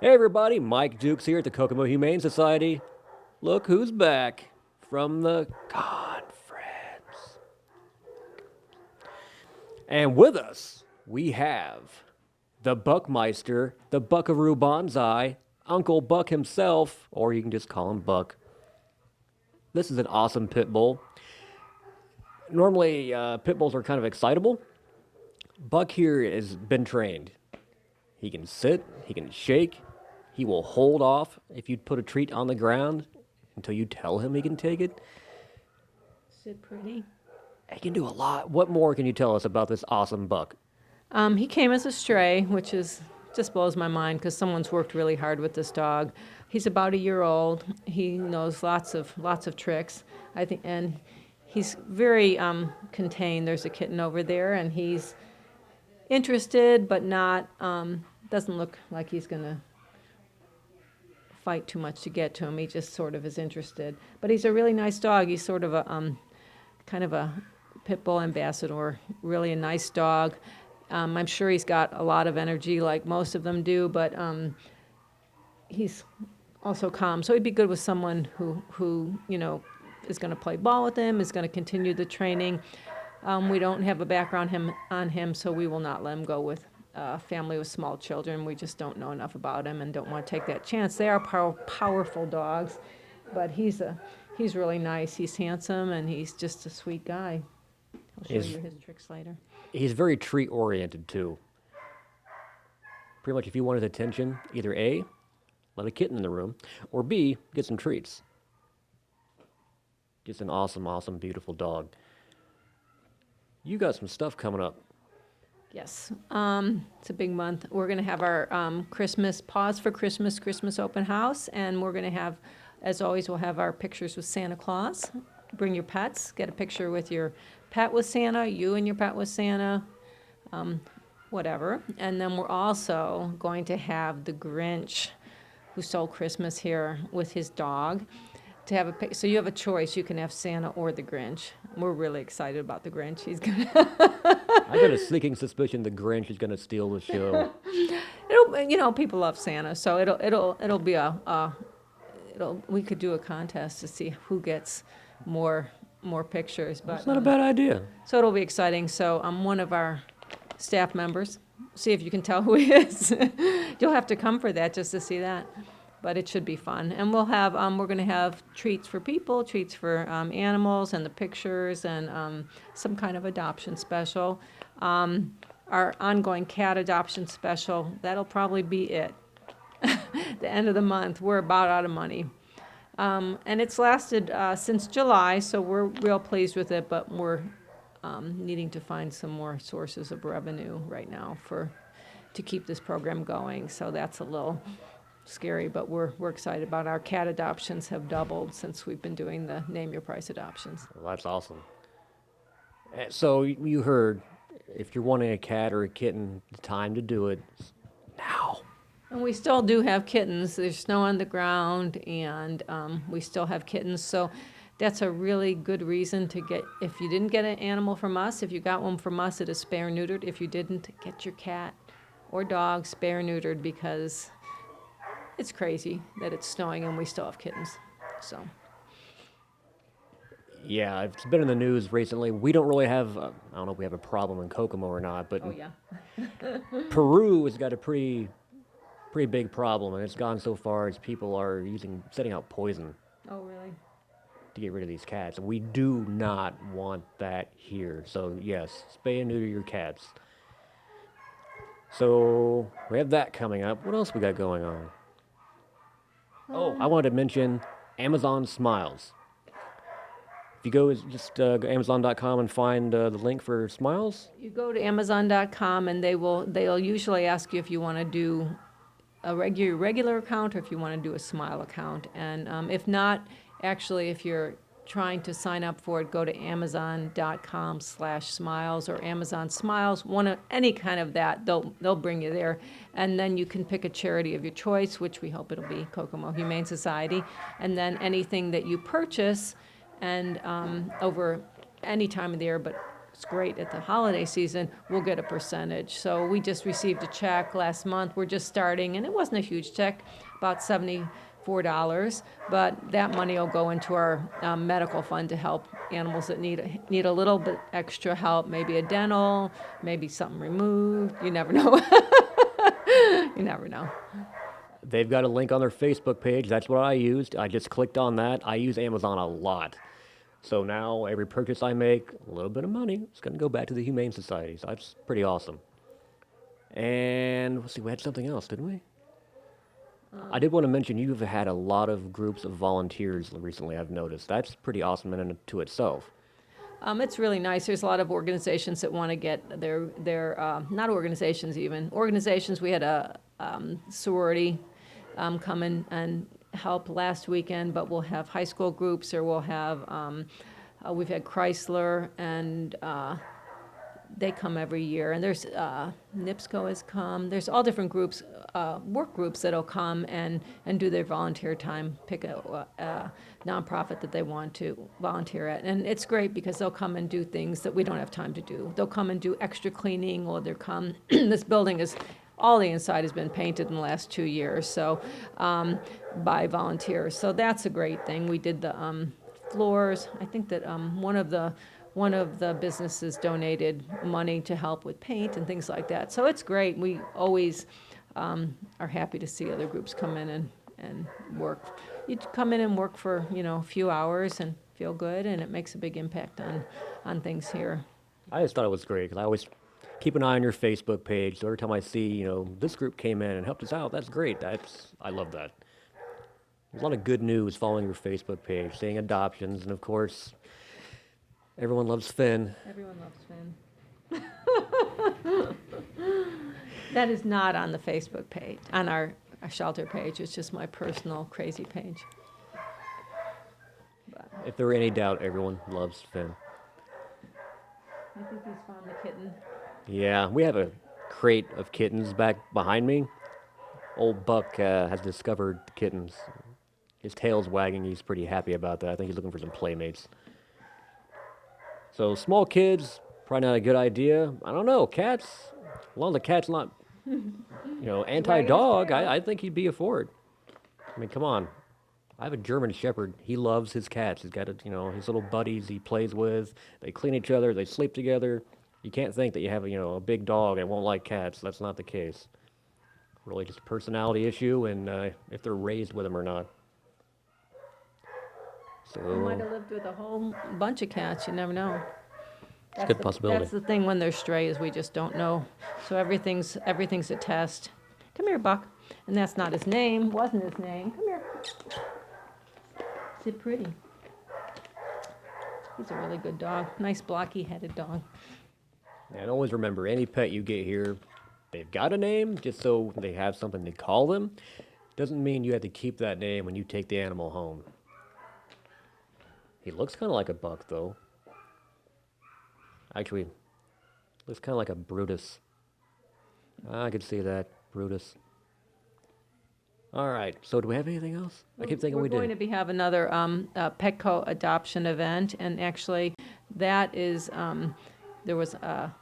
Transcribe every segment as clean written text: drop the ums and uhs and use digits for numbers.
Hey everybody, Mike Dukes here at the Kokomo Humane Society. Look who's back from the conference. And with us, we have the Buckmeister, the Buckaroo Bonsai, Uncle Buck himself, or you can just call him Buck. This is an awesome pit bull. Normally, pit bulls are kind of excitable. Buck here has been trained. He can sit, he can shake, he will hold off if you put a treat on the ground until you tell him he can take it. Sit pretty. He can do a lot. What more can you tell us about this awesome Buck? He came as a stray, which is just blows my mind because someone's worked really hard with this dog. He's about a year old. He knows lots of tricks. I think, and he's very contained. There's a kitten over there, and he's interested, but not. Doesn't look like he's gonna fight too much to get to him. He just sort of is interested. But he's a really nice dog. He's sort of a kind of a pit bull ambassador. Really a nice dog. I'm sure he's got a lot of energy, like most of them do, but he's also calm. So he'd be good with someone who is going to play ball with him, is going to continue the training. We don't have a background on him, so we will not let him go with a family with small children. We just don't know enough about him and don't want to take that chance. They are powerful dogs, but he's really nice. He's handsome, and he's just a sweet guy. I'll show you his tricks later. He's very treat-oriented, too. Pretty much if you want his attention, either A, let a kitten in the room, or B, get some treats. Just an awesome, awesome, beautiful dog. You got some stuff coming up. Yes, it's a big month. We're going to have our Christmas open house, and we're going to have, as always, we'll have our pictures with Santa Claus. Bring your pets, get a picture with your pet with Santa, you and your pet with Santa, whatever. And then we're also going to have the Grinch, who stole Christmas here, with his dog. To have so you have a choice. You can have Santa or the Grinch. We're really excited about the Grinch. He's gonna. I got a sneaking suspicion the Grinch is gonna steal the show. People love Santa, so it'll be we could do a contest to see who gets more pictures. But That's not a bad idea. So it'll be exciting. So one of our staff members. See if you can tell who he is. You'll have to come for that just to see that. But it should be fun. And we'll have, we're going to have treats for people, treats for animals, and the pictures, and some kind of adoption special. Our ongoing cat adoption special, that'll probably be it. The end of the month, we're about out of money. And it's lasted since July, so we're real pleased with it, but we're needing to find some more sources of revenue right now to keep this program going. So that's a little scary, but we're excited about our cat adoptions have doubled since we've been doing the Name Your Price adoptions. Well, that's awesome. So you heard, if you're wanting a cat or a kitten, the time to do it is now. And we still do have kittens. There's snow on the ground, and we still have kittens. So that's a really good reason to get, if you didn't get an animal from us, if you got one from us, it is spay or neutered. If you didn't, get your cat or dog spay or neutered, because it's crazy that it's snowing and we still have kittens. So. Yeah, it's been in the news recently. We don't really have, I don't know if we have a problem in Kokomo or not, but Oh, yeah. Peru has got a pretty big problem, and it's gone so far as people are setting out poison Oh, really? to get rid of these cats. And we do not want that here. So yes, spay and neuter your cats. So we have that coming up. What else we got going on? Oh, I wanted to mention Amazon Smiles. If you go to Amazon.com and find the link for Smiles. You go to Amazon.com, and they'll usually ask you if you want to do a regular account or if you want to do a Smile account. And if not, actually, if you're trying to sign up for it, go to Amazon.com/smiles or Amazon Smiles, any kind of that. They'll bring you there, and then you can pick a charity of your choice, which we hope it'll be Kokomo Humane Society, and then anything that you purchase, and over any time of the year, but shops great at the holiday season, we'll get a percentage. So we just received a check last month. We're just starting, and it wasn't a huge check, about $74, but that money will go into our medical fund to help animals that need a little bit extra help, maybe a dental, maybe something removed. You never know. You never know. They've got a link on their Facebook page. That's what I used. I just clicked on that. I use Amazon a lot. So now every purchase I make, a little bit of money, is going to go back to the Humane Society. So that's pretty awesome. And let's see, we had something else, didn't we? I did want to mention you've had a lot of groups of volunteers recently, I've noticed. That's pretty awesome in and to itself. It's really nice. There's a lot of organizations that want to get not organizations even, organizations. We had a sorority come in and help last weekend, but we'll have high school groups, or we'll have, we've had Chrysler, and they come every year. And there's, NIPSCO has come. There's all different groups, work groups that'll come and do their volunteer time, pick a nonprofit that they want to volunteer at. And it's great because they'll come and do things that we don't have time to do. They'll come and do extra cleaning, or they'll come, this building is, all the inside has been painted in the last 2 years, so, by volunteers. So that's a great thing. We did the floors. I think that one of the businesses donated money to help with paint and things like that. So it's great. We always are happy to see other groups come in and work. You come in and work for, a few hours and feel good, and it makes a big impact on things here. I just thought it was great because I always keep an eye on your Facebook page. So every time I see, this group came in and helped us out, that's great. I love that. There's a lot of good news following your Facebook page, seeing adoptions, and of course, everyone loves Finn. Everyone loves Finn. That is not on the Facebook page, on our shelter page. It's just my personal crazy page. But If there were any doubt, everyone loves Finn. I think he's found the kitten. Yeah, we have a crate of kittens back behind me. Old Buck has discovered the kittens. His tail's wagging. He's pretty happy about that. I think he's looking for some playmates. So small kids, probably not a good idea. I don't know. Cats, as long as the cat's not, anti-dog, I think he'd be a for it. I mean, come on. I have a German Shepherd. He loves his cats. He's got, his little buddies he plays with. They clean each other. They sleep together. You can't think that you have, a big dog that won't like cats. That's not the case. Really just a personality issue and if they're raised with them or not. He might So, have lived with a whole bunch of cats. You never know. it's a good possibility. That's the thing when they're stray, is we just don't know. So everything's a test. Come here, Buck. And that's not his name. Wasn't his name. Come here. Is it pretty? He's a really good dog. Nice blocky-headed dog. And always remember, any pet you get here, they've got a name, just so they have something to call them. Doesn't mean you have to keep that name when you take the animal home. He looks kind of like a Buck, though. Actually, looks kind of like a Brutus. I could see that, Brutus. All right, so do we have anything else? I keep thinking we We're going did. to have another Petco Adoption event, and actually, that is, there was a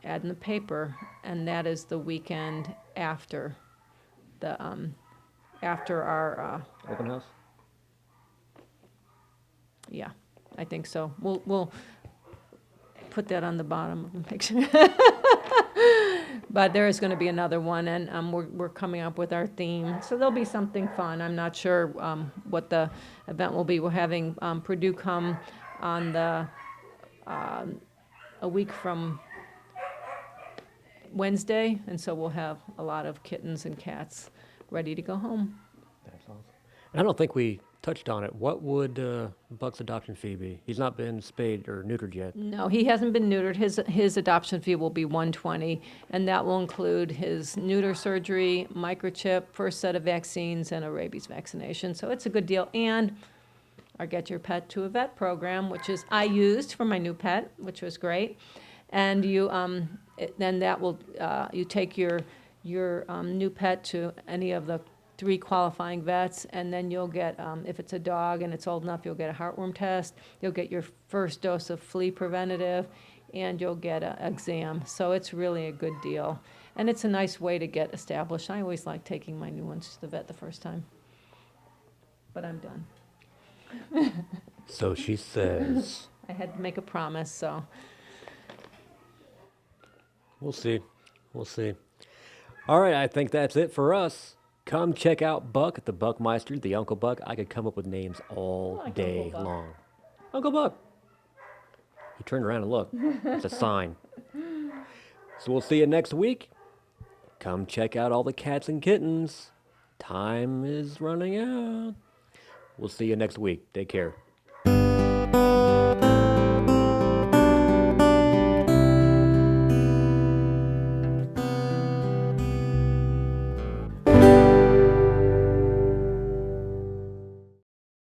ad in the paper, and that is the weekend after after our, Open house? yeah, I think so. We'll put that on the bottom of the picture. But there is going to be another one, and we're coming up with our theme. So there'll be something fun. I'm not sure what the event will be. We're having Purdue come on a week from Wednesday, and so we'll have a lot of kittens and cats ready to go home. That's awesome. And I don't think we touched on it. What would Buck's adoption fee be? He's not been spayed or neutered yet. No, he hasn't been neutered. His adoption fee will be $120, and that will include his neuter surgery, microchip, first set of vaccines, and a rabies vaccination. So it's a good deal. And our Get Your Pet to a Vet program, which is I used for my new pet, which was great. And then that will you take your new pet to any of the 3 qualifying vets, and then you'll get, if it's a dog and it's old enough, you'll get a heartworm test. You'll get your first dose of flea preventative, and you'll get an exam. So it's really a good deal. And it's a nice way to get established. I always like taking my new ones to the vet the first time. But I'm done. So she says. I had to make a promise, so. We'll see. We'll see. All right, I think that's it for us. Come check out Buck, the Buckmeister, the Uncle Buck. I could come up with names all I like day Uncle Buck. long. Uncle Buck. He turned around and looked. It's a sign. So we'll see you next week. Come check out all the cats and kittens. Time is running out. We'll see you next week. Take care.